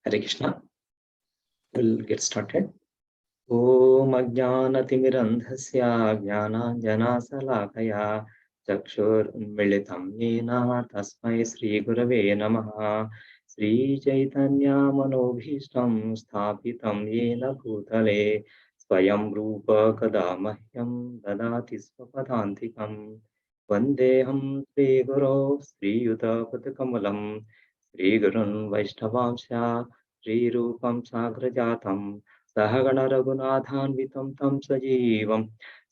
Hare Krishna. We'll get started. Om Ajnanatimidandhasya Jnananjanasalakaya Chakshurmilitam Yena Tasmai Sri Gurave Namaha. Sri Chaitanya Manobhishtam Sthapitam Yena Bhutale Swayam Rupa Kadamahyam Dadati Swapadantikam Vandeham Sri Guru Sri Yuta Padakamalam Sri Gurun Vaishnavamsya Sri Rupam Sagrajatam सहगण रघुनाथान्वितं तं सजीवं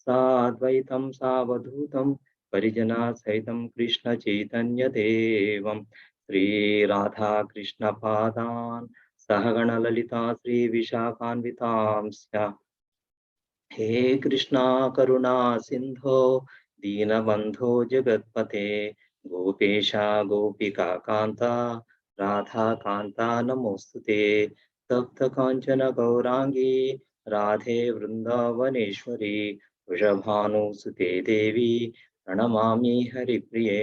साद्वैतं सावधूतं परिजना सहितं कृष्ण चैतन्य देवं श्रीराधा कृष्ण पादान् सहगण ललिता श्री विशाखान्वितांस्य हे कृष्णा करुणा सिंधो दीनबंधो जगत्पते गोपेशा गोपिका कांता राधा कांता नमोस्तुते तप्त कांचन गौरांगी राधे वृंदावनेश्वरी वृषभानुसुते देवी प्रणमामि हरिप्रिये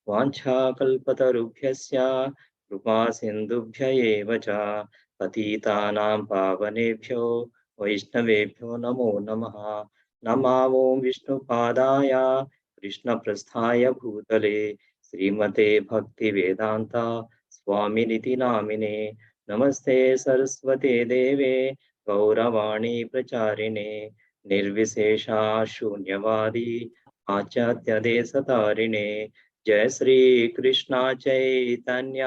वाञ्छाकल्पतरुभ्यश्च कृपा सिन्धुभ्य एव च पतितानां पावनेभ्यो वैष्णवेभ्यो नमो नमः। नमामो विष्णुपादाय कृष्णप्रस्थाय भूतले श्रीमते भक्तिवेदान्ता स्वामिनिति नामिने नमस्ते सरस्वते देवे गौरवाणी प्रचारिणे निर्विशेषा शून्यवादी आचार्यदेशतारिणे जय श्री कृष्ण चैतन्य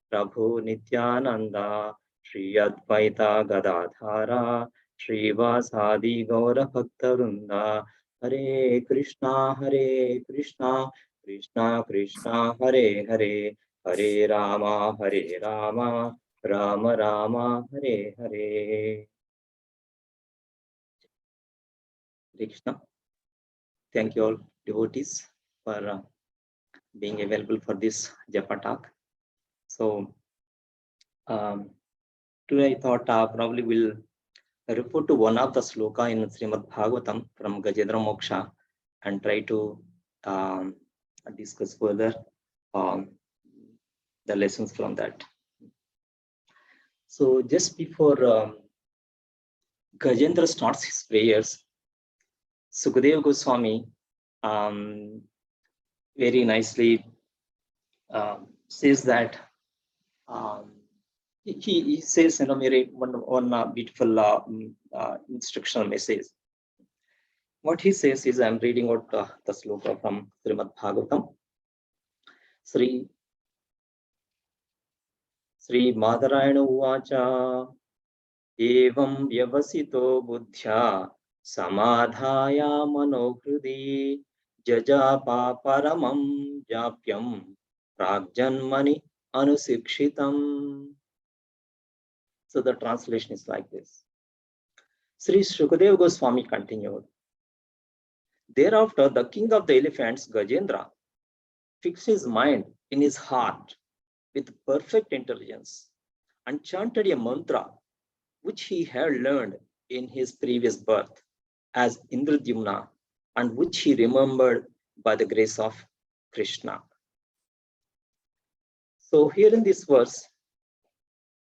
प्रभु नित्यानंदा श्री अद्वैता गदाधारा श्रीवासादि गौर भक्तवृंदा हरे Krishna Krishna Krishna Hare Hare Hare Rama Ram Ram Hare Hare. Krishna. Thank you all devotees for being available for this Japa talk. So today I thought probably we'll refer to one of the sloka in Srimad Bhagavatam from Gajendra Moksha and try to discuss further the lessons from that. So just before Gajendra starts his prayers, Sukadeva Goswami very nicely says that he says very one beautiful instructional message. What he says is, I'm reading out the sloka from Srimad Bhagavatam. Sri Madharayana Uvacha Evam Vyavasito Buddhya Samadhaya Manohrudi Jajapa Paramam Japyam Pragjanmani Anusikshitam. So the translation is like this. Sri Shukadeva Goswami continued. Thereafter, the king of the elephants, Gajendra, fixed his mind in his heart with perfect intelligence and chanted a mantra which he had learned in his previous birth as Indradyumna and which he remembered by the grace of Krishna. So here in this verse,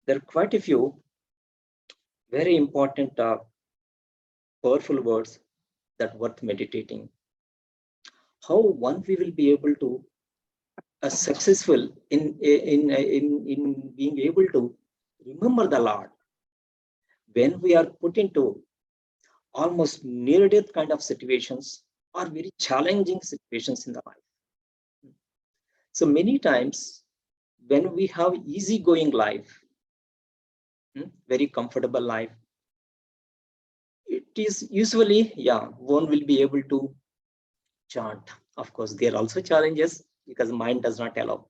there are quite a few very important powerful words that worth meditating. How one we will be able to successful in being able to remember the Lord when we are put into almost near death kind of situations or very challenging situations in the life. So many times when we have easygoing life, very comfortable life, it is usually, one will be able to chant. Of course, there are also challenges because mind does not allow.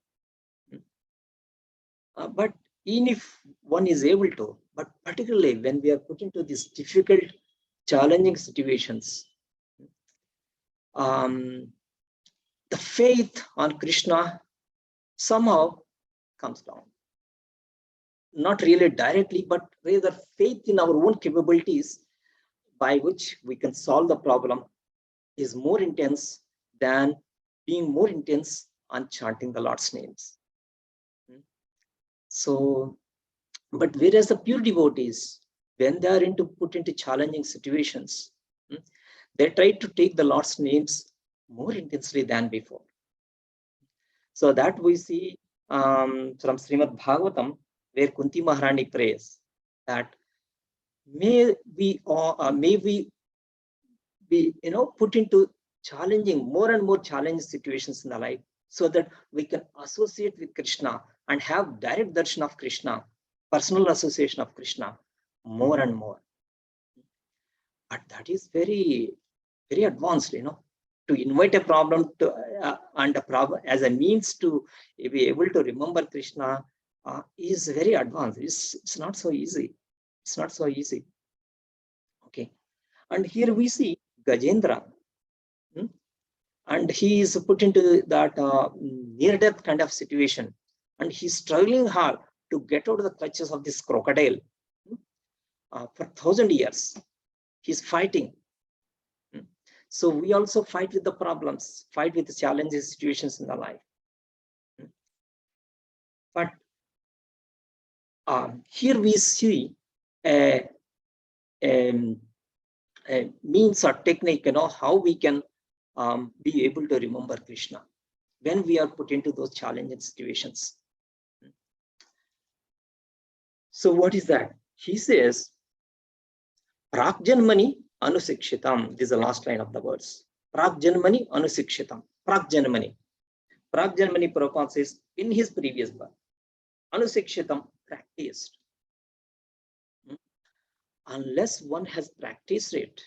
But even if one is able to, but particularly when we are put into these difficult, challenging situations, the faith on Krishna somehow comes down. Not really directly, but rather faith in our own capabilities by which we can solve the problem is more intense than being more intense on chanting the Lord's names. So But whereas the pure devotees, when they are put into challenging situations, they try to take the Lord's names more intensely than before. So that we see from Srimad Bhagavatam, where Kunti Maharani prays that may we be put into more and more challenging situations in the life, so that we can associate with Krishna and have direct darshan of Krishna, personal association of Krishna more and more. But that is very, very advanced, to invite a problem to and a problem as a means to be able to remember Krishna is very advanced. It's not so easy. It's not so easy. Okay. And here we see Gajendra, and he is put into that near-death kind of situation, and he's struggling hard to get out of the clutches of this crocodile for 1,000 years. He's fighting. So we also fight with the problems, fight with the challenging situations in the life. But here we see a means or technique, how we can be able to remember Krishna when we are put into those challenging situations. So what is that? He says, Pragjanmani anusikshitam. This is the last line of the words. Pragjanmani anusikshitam. Pragjanmani. Pragjanmani, Prabhupada says in his previous birth. Anusikshitam, practiced. Unless one has practiced it,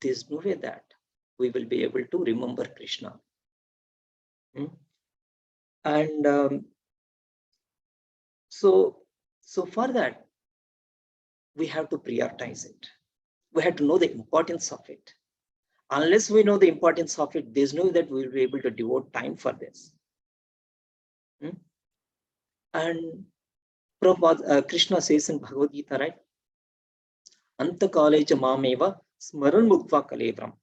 there's no way that we will be able to remember Krishna. And so for that, we have to prioritize it. We have to know the importance of it. Unless we know the importance of it, there's no way that we'll be able to devote time for this. And Prabhupada, Krishna says in Bhagavad Gita, right? Anta kaleja mameva smaran muktva kalebram.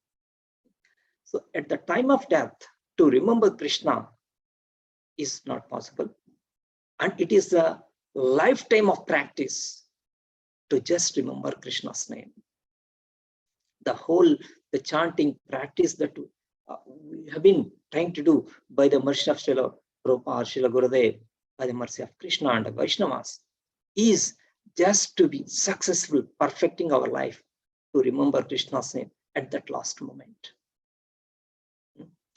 So at the time of death, to remember Krishna is not possible. And it is a lifetime of practice to just remember Krishna's name. The chanting practice that we have been trying to do by the mercy of Srila Prabhupada, Srila Gurudev, by the mercy of Krishna and the Vaishnavas, is just to be successful, perfecting our life, to remember Krishna's name at that last moment.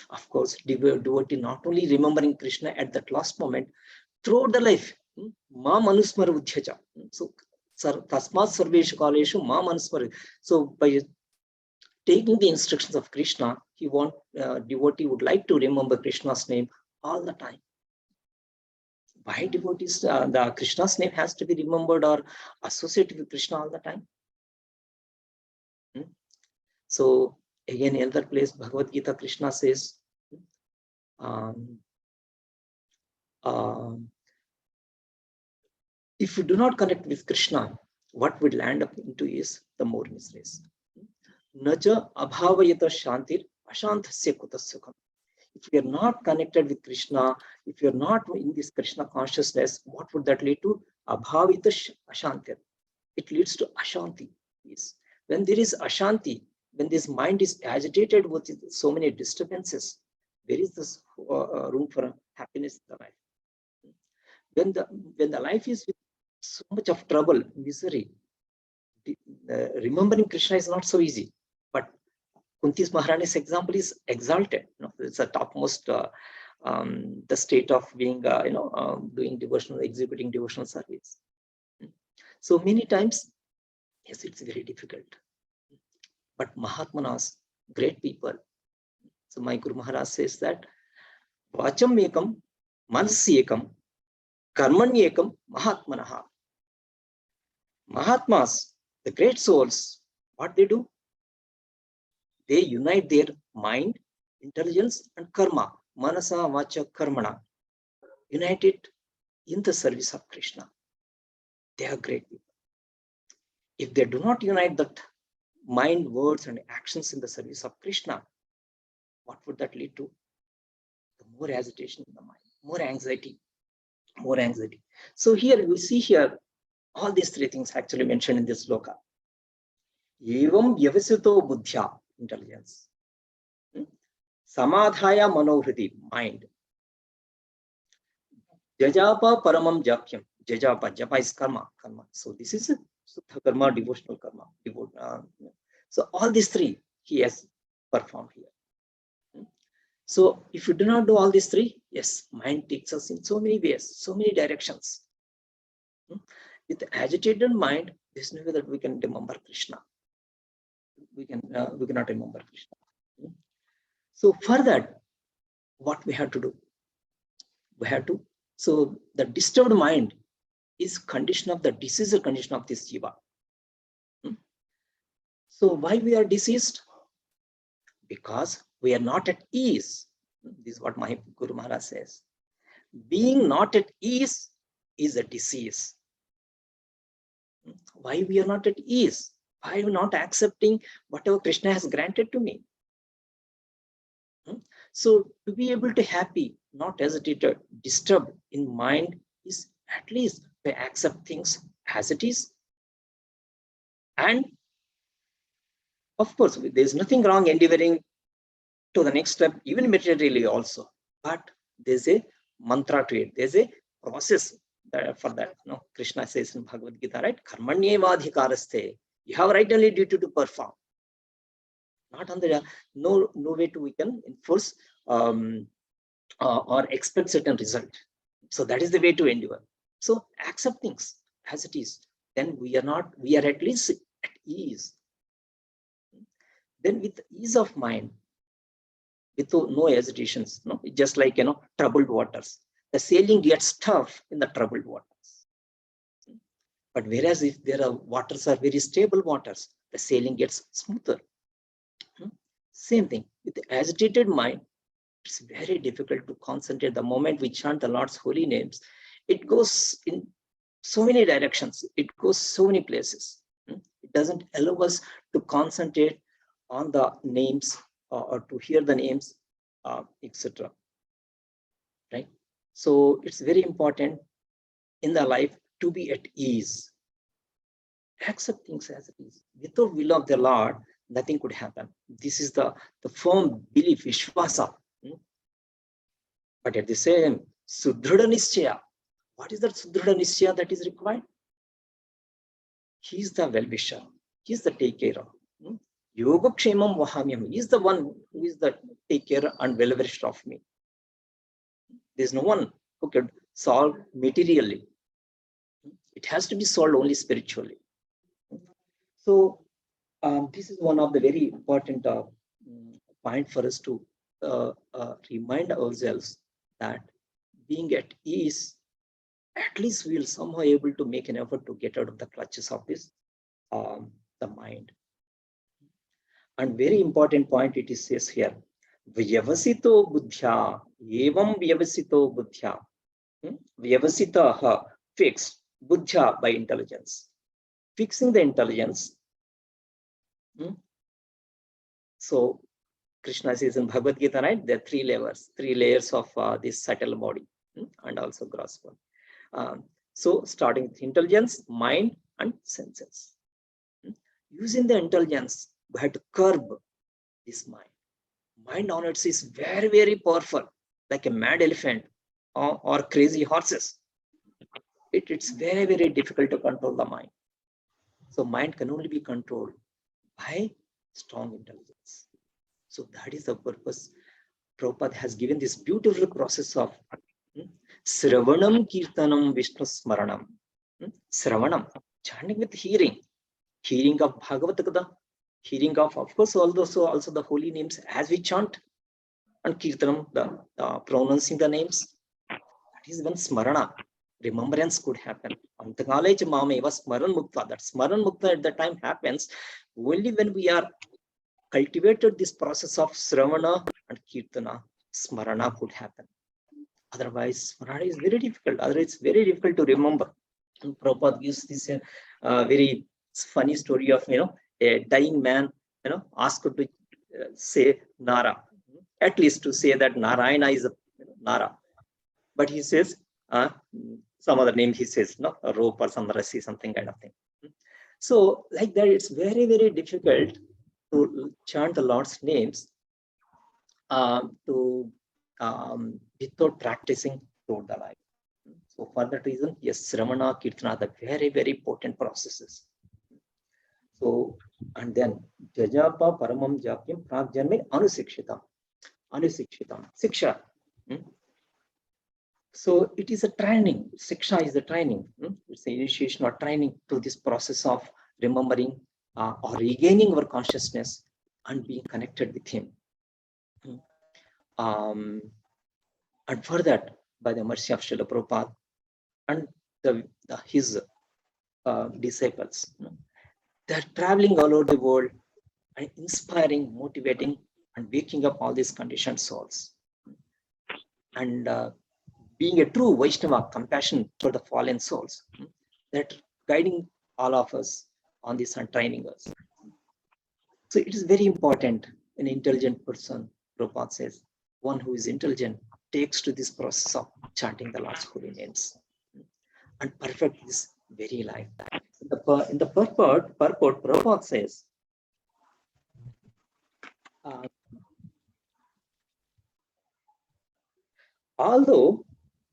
Of course, devotee not only remembering Krishna at that last moment, throughout the life, ma manusmara udhyaja. So, tasmat sarveshu kaleshu ma manusmara. So, by taking the instructions of Krishna, devotee would like to remember Krishna's name all the time. Why devotees, the Krishna's name has to be remembered or associated with Krishna all the time? So again, in other place, Bhagavad Gita, Krishna says, if you do not connect with Krishna, what would land up into is the more miseries. Naja abhavayata shantir ashantasya kutasukam. If we are not connected with Krishna, if you are not in this Krishna consciousness, what would that lead to? Abhavita ashantir. It leads to ashanti. Yes. When there is ashanti, when this mind is agitated with so many disturbances, where is this room for happiness in the life? When the life is with so much of trouble, misery, remembering Krishna is not so easy. But Kunti's Maharani's example is exalted. It's a topmost the state of being, doing devotional, executing devotional service. So many times, yes, it's very difficult. But Mahatmanas, great people. So my Guru Maharaj says that Vacham ekam, manasi ekam, karmani ekam, Mahatmanaha. Mahatmas, the great souls, what they do? They unite their mind, intelligence, and karma, manasa, vacha, karmana. Unite it in the service of Krishna. They are great people. If they do not unite that mind, words, and actions in the service of Krishna, what would that lead to? The more agitation in the mind, more anxiety. more anxiety. So here we see here all these three things actually mentioned in this sloka. Evam vyavasito buddhya, intelligence. Samadhaya manohriti, mind. Jajapa paramam japyam. Jajapa, japa is karma. So this is Suddha karma, devotional karma. So all these three he has performed here. So if you do not do all these three, yes, mind takes us in so many ways, so many directions. With agitated mind, there's no way that we can remember Krishna. We cannot remember Krishna. So for that, what we have to do? We have to. So the disturbed mind is condition of the diseased condition of this jiva. So why we are diseased? Because we are not at ease. This is what my Guru Maharaj says. Being not at ease is a disease. Why we are not at ease? Why are we not accepting whatever Krishna has granted to me? So to be able to happy, not hesitated, disturbed in mind is at least to accept things as it is. And of course, there's nothing wrong endeavoring to the next step, even materially also. But there's a mantra to it. There's a process for that. No, Krishna says in Bhagavad Gita, right? Karmanyevadhikaraste. You have right only duty to perform. Not on the no way to we can enforce or expect certain result. So that is the way to endeavor. So accept things as it is. Then we are at least at ease. Then with ease of mind, with no hesitations, no, just like troubled waters. The sailing gets tough in the troubled waters. But whereas if there are waters are very stable waters, the sailing gets smoother. Same thing with the agitated mind. It's very difficult to concentrate. The moment we chant the Lord's holy names, it goes in so many directions. It goes so many places. It doesn't allow us to concentrate on the names or to hear the names, etc. Right? So it's very important in the life to be at ease. Accept things as it is. Without will of the Lord, nothing could happen. This is the firm belief, Vishwasa. But at the same, Sudhrada Nischaya. What is that Sudhrada Nischaya that is required? He is the well-wisher. He is the take care of. Yoga Kshemam Vahamyam. He is the one who is the take care and well-wisher of me. There is no one who could solve materially. It has to be solved only spiritually. So this is one of the very important point for us to remind ourselves that being at ease, at least we'll somehow able to make an effort to get out of the clutches of this, the mind. And very important point it is says here, Vyavasito buddhya, evam vyavasito buddhya. Vyavasita, fixed, buddhya by intelligence. Fixing the intelligence. So Krishna says in Bhagavad Gita, right? There are three layers of this subtle body and also gross one. So starting with intelligence, mind, and senses. Using the intelligence, we have to curb this mind. Mind on its is very, very powerful, like a mad elephant or crazy horses. It's very, very difficult to control the mind. So mind can only be controlled by strong intelligence. So that is the purpose. Prabhupada has given this beautiful process of Sravanam Kirtanam Vishnu Smaranam. Sravanam, chanting with hearing of Bhagavad Gita, hearing of course, also the holy names as we chant, and Kirtanam, the pronouncing the names. That is when Smarana, remembrance could happen. Antakalej Mameva Smaran Mukta. That Smaran Mukta at the time happens only when we are cultivated this process of Sravana and Kirtana. Smarana could happen. Otherwise, Smarana is very difficult. Otherwise, it's very difficult to remember. And Prabhupada gives this very funny story of a dying man asked to say Nara, at least to say that Narayana is a Nara. But he says Some other name he says, no, a rope or some rasi, something kind of thing. So like that, it's very, very difficult to chant the Lord's names without practicing throughout the life. So for that reason, yes, Sramana, Kirtana, the very, very potent processes. So, and then Jajapa Paramam Japyam Pragjanme Anusikshitam. Anusikshitam. Siksha. So it is a training. Siksha is a training. It's an initiation or training to this process of remembering or regaining our consciousness and being connected with Him. And for that, by the mercy of Srila Prabhupada and his disciples, they're traveling all over the world and inspiring, motivating, and waking up all these conditioned souls. And being a true Vaishnava, compassion for the fallen souls, that guiding all of us on this and training us. So it is very important. An intelligent person, Prabhupada says, one who is intelligent takes to this process of chanting the Lord's holy names and perfect this very life. In the purport, Prabhupada says, although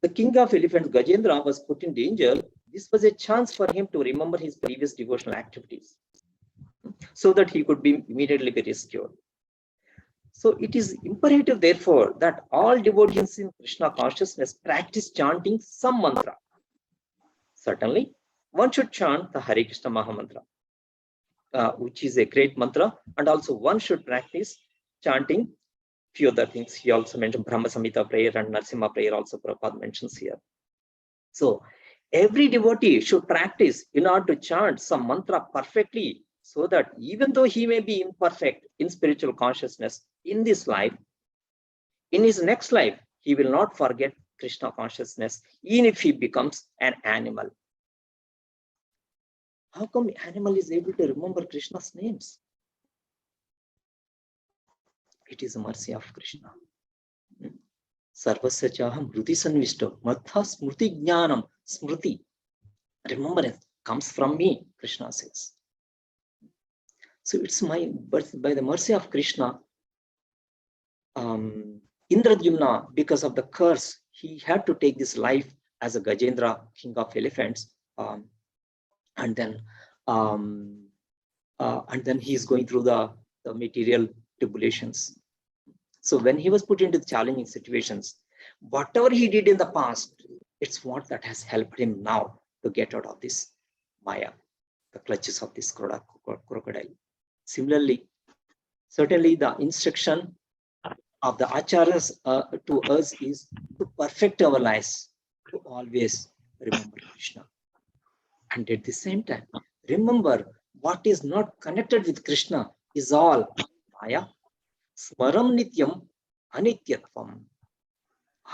the king of elephants, Gajendra, was put in danger, this was a chance for him to remember his previous devotional activities so that he could be immediately be rescued. So it is imperative, therefore, that all devotees in Krishna consciousness practice chanting some mantra. Certainly, one should chant the Hare Krishna Mahamantra, which is a great mantra, and also one should practice chanting few other things. He also mentioned Brahma Samhita prayer and Narsimha prayer, also Prabhupada mentions here. So every devotee should practice in order to chant some mantra perfectly, so that even though he may be imperfect in spiritual consciousness in this life, in his next life, he will not forget Krishna consciousness, even if he becomes an animal. How come animal is able to remember Krishna's names? It is a mercy of Krishna. Sarvasya chaham mriti sanvishto matha smriti jnanam. Smriti, remembrance, comes from me, Krishna says. So it's by the mercy of Krishna, Indradyumna, because of the curse, he had to take this life as a Gajendra, king of elephants, and then he is going through the material tribulations. So when he was put into the challenging situations, whatever he did in the past, it's what that has helped him now to get out of this Maya, the clutches of this crocodile. Similarly, certainly the instruction of the acharyas to us is to perfect our lives, to always remember Krishna. And at the same time, remember what is not connected with Krishna is all Maya. Smaram nityam anityatvam.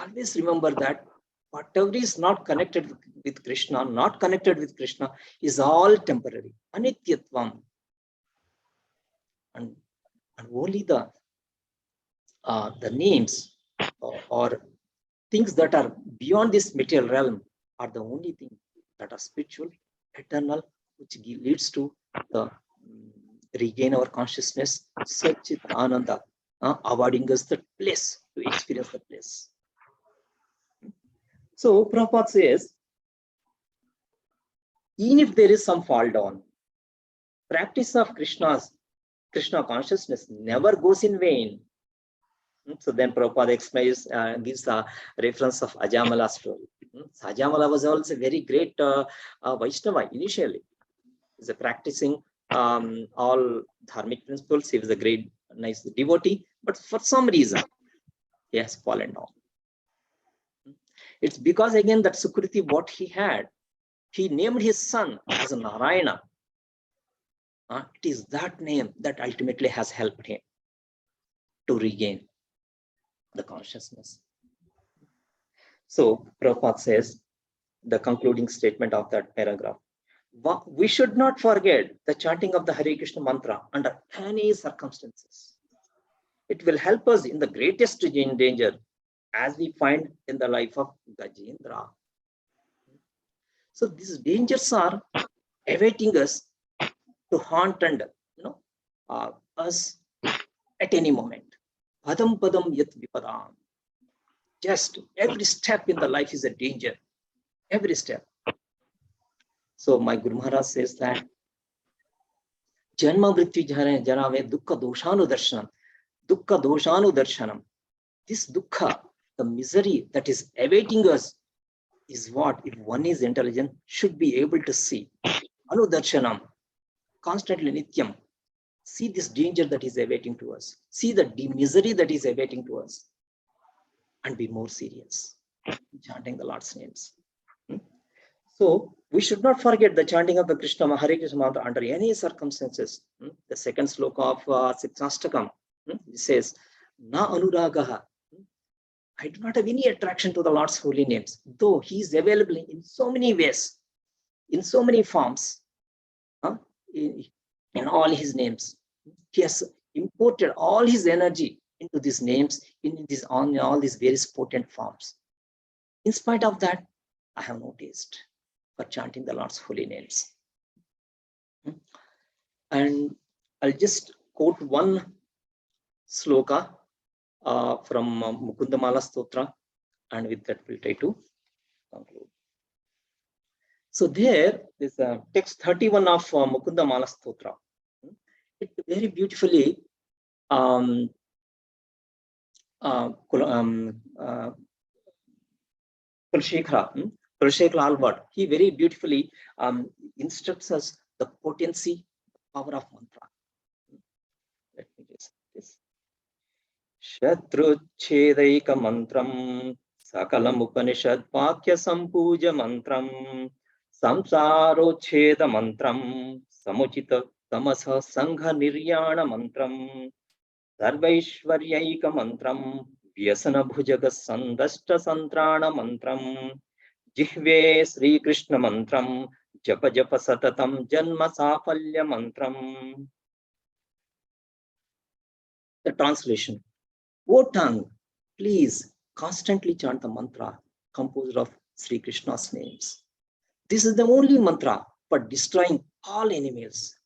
Always remember that whatever is not connected with Krishna, is all temporary. Anityatvam. And only the names or things that are beyond this material realm are the only thing that are spiritual, eternal, which leads to the regain our consciousness, Satchit Ananda, awarding us the place to experience the place. So Prabhupada says, even if there is some fall down, practice of Krishna consciousness never goes in vain. So then Prabhupada explains, gives a reference of Ajamala story. Ajamala was also a very great Vaishnava initially. He was practicing all dharmic principles. He was a great, nice devotee, but for some reason, he has fallen down. It's because, again, that Sukriti, what he had, he named his son as a Narayana. It is that name that ultimately has helped him to regain the consciousness. So Prabhupada says, the concluding statement of that paragraph, we should not forget the chanting of the Hare Krishna mantra under any circumstances. It will help us in the greatest danger, as we find in the life of Gajendra. So these dangers are awaiting us to haunt and us at any moment. Padam padam yat vipadam. Just every step in the life is a danger. Every step. So my Guru Maharaj says that Janma Mrityu Janave Dukkha Doshanu Darshanam. Dukkha Doshanu Darshanam. This dukkha, the misery that is awaiting us, is what, if one is intelligent, should be able to see. Anudarshanam, constantly nityam. See this danger that is awaiting to us. See the misery that is awaiting to us. And be more serious in chanting the Lord's names. So we should not forget the chanting of the Krishna Hare Krishna mantra under any circumstances. The second sloka of Sikshastakam says, Na anuragaha. I do not have any attraction to the Lord's holy names, though He is available in so many ways, in so many forms, in all His names. He has imported all His energy into these names, in all these various potent forms. In spite of that, I have no taste for chanting the Lord's holy names. And I'll just quote one sloka from Mukundamala Stotra, and with that we'll try to conclude. So there is text 31 of Mukundamala Stotra. It very beautifully Kulshekhara Albert, he very beautifully instructs us the potency, power of mantra. Let me just this. Shatruchhedaika mantram sakalam upanishad vakya sampuja mantram samsarochheda mantram samuchita tamasa sangha niryana mantram sarvaishwaryaika mantram vyasana bhujaga sandashta santrana mantram jihve Sri Krishna mantram japa japa satatam janma safalya mantram. The translation. O tongue, please constantly chant the mantra composed of Sri Krishna's names. This is the only mantra for destroying all enemies.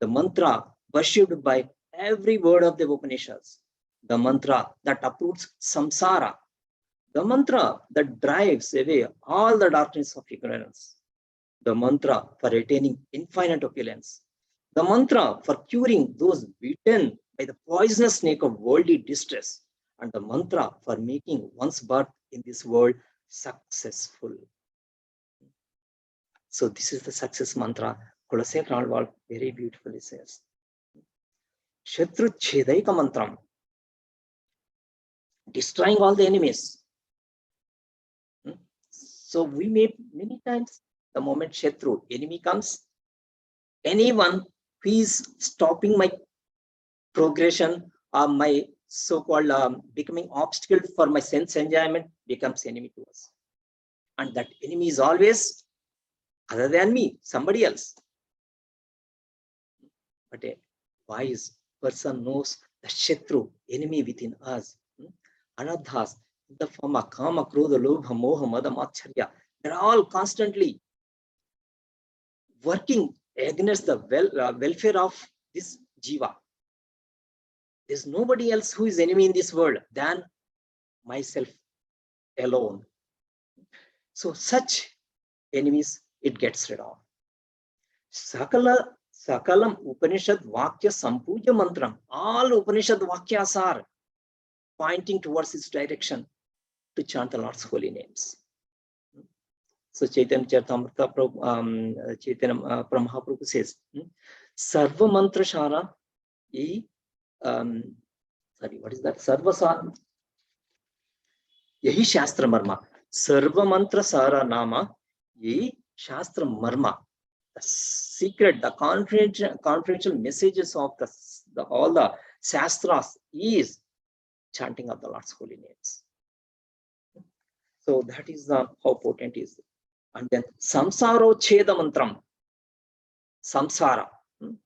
The mantra worshipped by every word of the Upanishads. The mantra that uproots samsara. The mantra that drives away all the darkness of ignorance. The mantra for attaining infinite opulence. The mantra for curing those beaten by the poisonous snake of worldly distress. And the mantra for making one's birth in this world successful. So this is the success mantra. Kulshekhara Albert very beautifully says. Shatruchhedaika mantram. Destroying all the enemies. So we may many times, the moment Shatru, enemy comes, anyone who is stopping my progression or my so-called becoming obstacle for my sense enjoyment becomes enemy to us. And that enemy is always other than me, somebody else. But a wise person knows the Shatru, enemy within us. Anadhas, the form of Kama, Krodha, Lobha, Moha, Mada, Macharya, they're all constantly working against the welfare of this Jiva. There's nobody else who is enemy in this world than myself alone. So such enemies it gets rid of. Sakalam Upanishad Vakya Sampuja Mantram. All Upanishad Vakyas are pointing towards its direction to chant the Lord's holy names. So Chaitanya Charitamrita Chaitanya Mahaprabhu says, Sarva Mantra Shara what is that? Sarva Yahi Shastra Marma. Sarva Mantra Sara Nama Yahi Shastra Marma. The secret, the confidential messages of all the Shastras is chanting of the Lord's holy names. So that is how potent is. And then Samsaro Cheda Mantram. Samsara.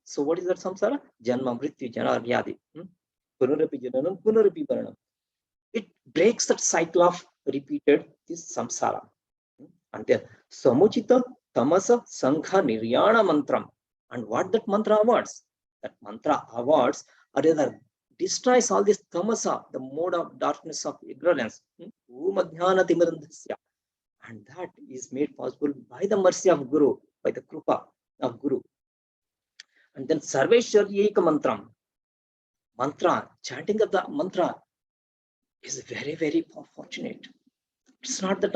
So what is that samsara? Janma, Mrityu, Jana, Vyadi. Punarapi Jananam, Punarapi Paranam. It breaks that cycle of repeated this samsara. And then Samuchita Tamasa Sangha Niryana Mantram. And what that mantra awards? That mantra awards, or rather destroys all this tamasa, the mode of darkness of ignorance. Umadhyana timirandhasya. And that is made possible by the mercy of Guru, by the krupa of Guru. And then Sarveshwari Eka Mantram. Mantra, chanting of the mantra is very, very fortunate. It's not that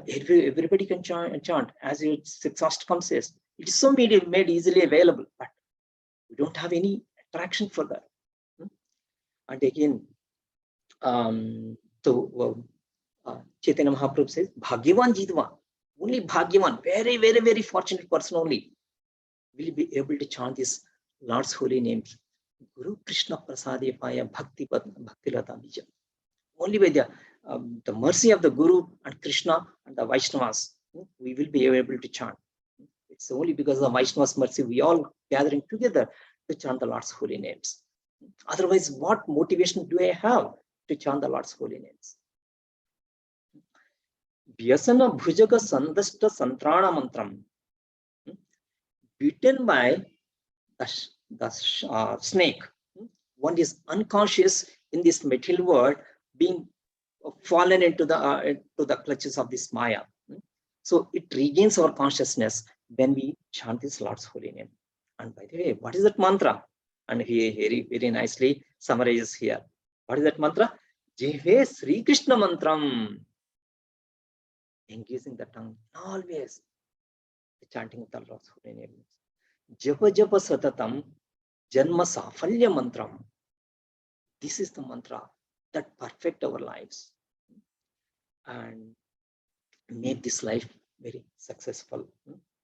everybody can chant, as Sixastakam says. It is so made easily available, but we don't have any attraction for that. And again, Chaitanya Mahaprabhu says, Bhagyavan Jidva, only Bhagyavan, very, very, very fortunate person only, will be able to chant this Lord's holy names. Guru Krishna Prasadi Paya Bhakti Lata Bija. Only by the mercy of the Guru and Krishna and the Vaishnavas, we will be able to chant. It's only because of the Vaishnavas' mercy we all gathering together to chant the Lord's holy names. Otherwise, what motivation do I have to chant the Lord's holy names? Vyasana Bhujaga Sandashta Santrana Mantram. Bitten by the snake. One is unconscious in this material world, being fallen into the clutches of this Maya. So it regains our consciousness when we chant this Lord's holy name. And by the way, what is that mantra? And he very, very nicely summarizes here. What is that mantra? Jihve Sri Krishna Mantram. Engaging the tongue always. The chanting of the Lord's holy name. Japa Japa Satatam Janma Safalya Mantram. This is the mantra that perfect our lives and make this life very successful.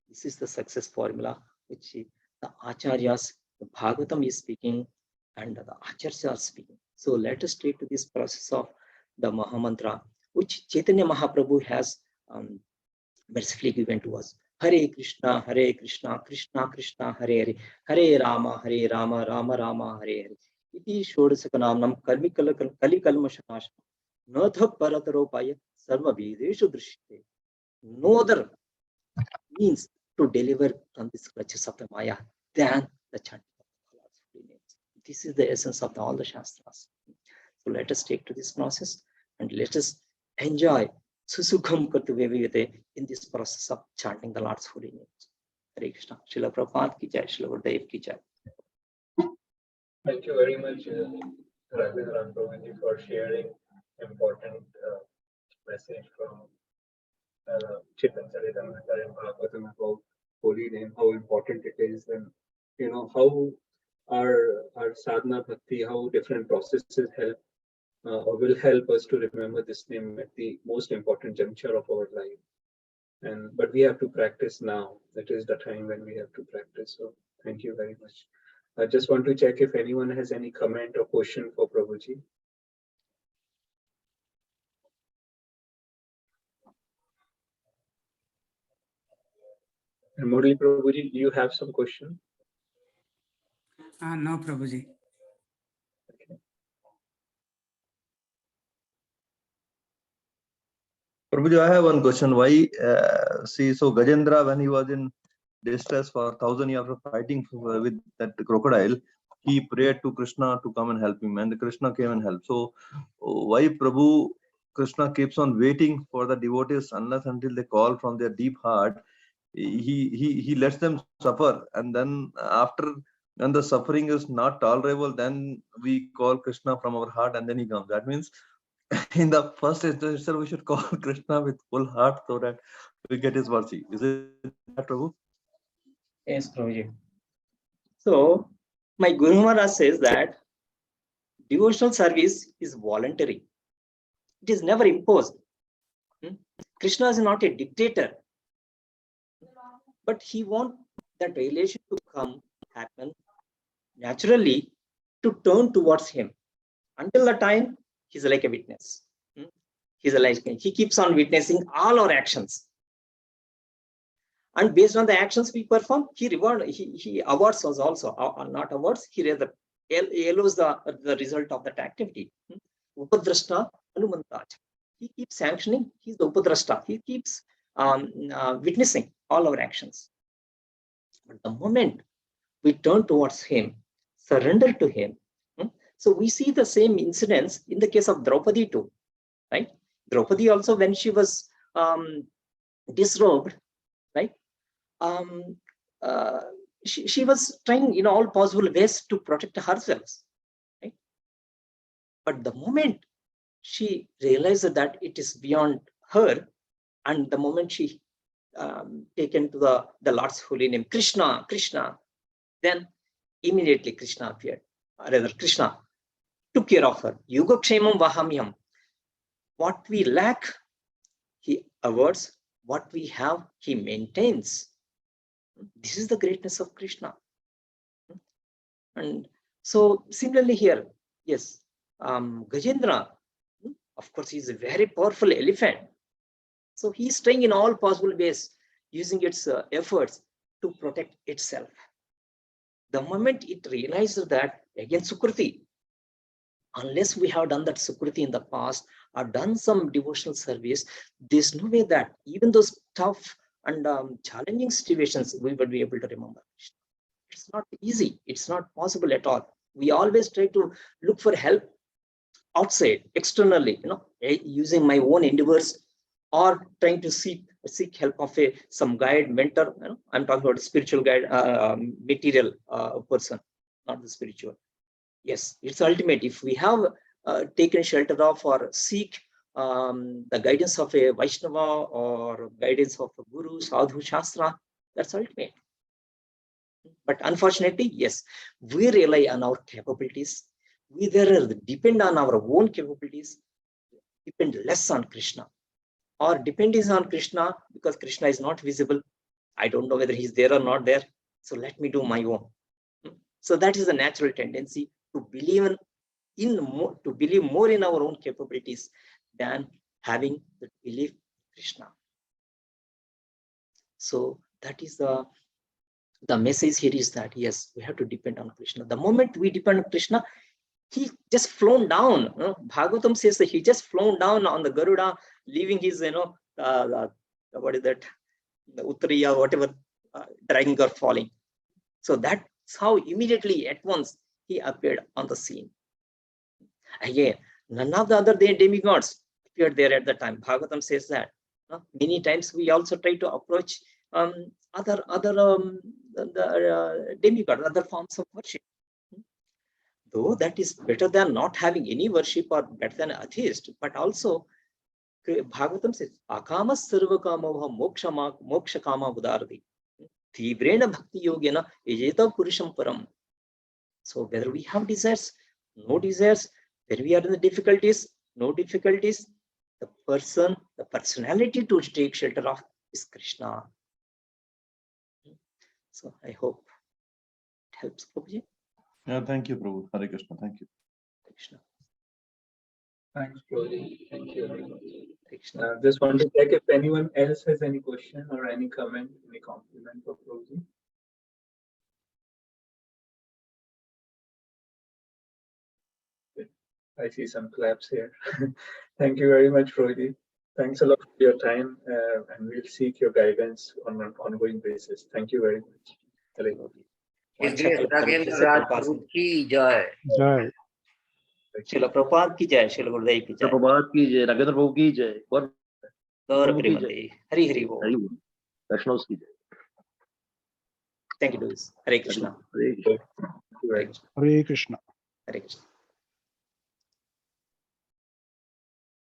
This is the success formula which the Acharyas, the Bhagavatam is speaking and the Acharyas are speaking. So let us take to this process of the Mahamantra, which Chaitanya Mahaprabhu has mercifully given to us. Hare Krishna, Krishna Krishna, Hare Hare, Hare Rama, Rama Rama, Hare Hare. Iti Shodasakanamnam Kali Kalmashanasham. Natha Parataropaya Sarva Vedeshu Drishite. No other means to deliver from this clutches of the Maya than the chanting of the Lord's holy names. This is the essence of all the Shastras. So let us take to this process and let us enjoy Susukham Kartuvevite in this process of chanting the Lord's holy names. Hare Krishna. Srila Prabhupada ki jai, Srila Gurudev ki jai. Thank you very much, Raghavendra and Prabhuji, for sharing important message from Chaitanya Charitamrita and Bhagavatam about holy name, how important it is, and how our sadhana bhakti, how different processes help or will help us to remember this name at the most important juncture of our life. But we have to practice now. That is the time when we have to practice. So thank you very much. I just want to check if anyone has any comment or question for Prabhuji. And Murli Prabhuji, do you have some question? No, Prabhuji. Okay. Prabhuji, I have one question. Why, so Gajendra, when he was in distress for 1,000 years of fighting with that crocodile, he prayed to Krishna to come and help him, and Krishna came and helped. So why Krishna keeps on waiting for the devotees unless until they call from their deep heart? He lets them suffer, and then after when the suffering is not tolerable, then we call Krishna from our heart, and then he comes. That means in the first instance, we should call Krishna with full heart so that we get his mercy. Is it that, Prabhu? Yes, Prabhuji. So my Guru Maharaj says that devotional service is voluntary. It is never imposed. Krishna is not a dictator, but he wants that relation to happen naturally, to turn towards him. Until the time, he's like a witness. He keeps on witnessing all our actions. And based on the actions we perform, he awards us also, not awards, he rather allows the result of that activity. Upadrashta Anumantaj. He keeps sanctioning, he's the Upadrashta. He keeps witnessing all our actions. But the moment we turn towards him, surrender to him, so we see the same incidents in the case of Draupadi too, right? Draupadi also, when she was disrobed, right? She was trying in all possible ways to protect herself, right? But the moment she realized that it is beyond her, and the moment she taken to the Lord's holy name, Krishna, Krishna, then immediately Krishna appeared. Rather, Krishna took care of her. Yugakshemam vahamyam. What we lack, he awards. What we have, he maintains. This is the greatness of Krishna. And so similarly here, yes, Gajendra, of course, he's a very powerful elephant. So he's trying in all possible ways, using its efforts to protect itself. The moment it realizes that, again, Sukruti, unless we have done that Sukruti in the past or done some devotional service, there's no way that even those tough and challenging situations, we will be able to remember. It's not easy. It's not possible at all. We always try to look for help outside, externally, using my own endeavors, or trying to seek help of some guide, mentor. I'm talking about spiritual guide, material person, not the spiritual. Yes, it's ultimate. If we have taken shelter of or seek the guidance of a Vaishnava or guidance of a Guru, Sadhu, Shastra, that's ultimate. But unfortunately, yes, we rely on our capabilities. We depend on our own capabilities, depend less on Krishna. Or dependence on Krishna because Krishna is not visible. I don't know whether he's there or not there. So let me do my own. So that is a natural tendency to believe more in our own capabilities than having the belief in Krishna. So that is the message here is that yes, we have to depend on Krishna. The moment we depend on Krishna, he just flown down. Bhagavatam says that he just flown down on the Garuda, leaving his, what is that, the Uttariya, whatever, dragging or falling. So that's how immediately at once he appeared on the scene. Again, none of the other demigods appeared there at the time. Bhagavatam says that. Many times we also try to approach other demigods, other forms of worship. Though that is better than not having any worship or better than atheist, but also Bhagavatam says, Akamas sarvakama moksha kama udarati. Tivrena bhakti yogena ejeta purusham param. So whether we have desires, no desires, when we are in the difficulties, no difficulties, the personality to take shelter of is Krishna. So I hope it helps, Prabhuji. Yeah, thank you, Prabhu. Hare Krishna. Thank you. Krishna. Thanks, Prabhuji. Thank you very much. Krishna. Just want to check if anyone else has any question or any comment, any compliment for Prabhuji. I see some claps here. Thank you very much, Prabhuji. Thanks a lot for your time, and we'll seek your guidance on an ongoing basis. Thank you very much. Hare Raghavendra Prabhu ki jai. Jai. Srila Prabhupada ki jai, Srila Gurudev ki jai. Prabhupada ki jai, Raghavendra Prabhu ki jai, Gaur Gaur Premanande. Hari Hari Bol. Hari Bol. Vaishnavas ki jai. Thank you, Louis. Hare Krishna. Hare Krishna. Thank you very much. Hare Krishna. Hare Krishna.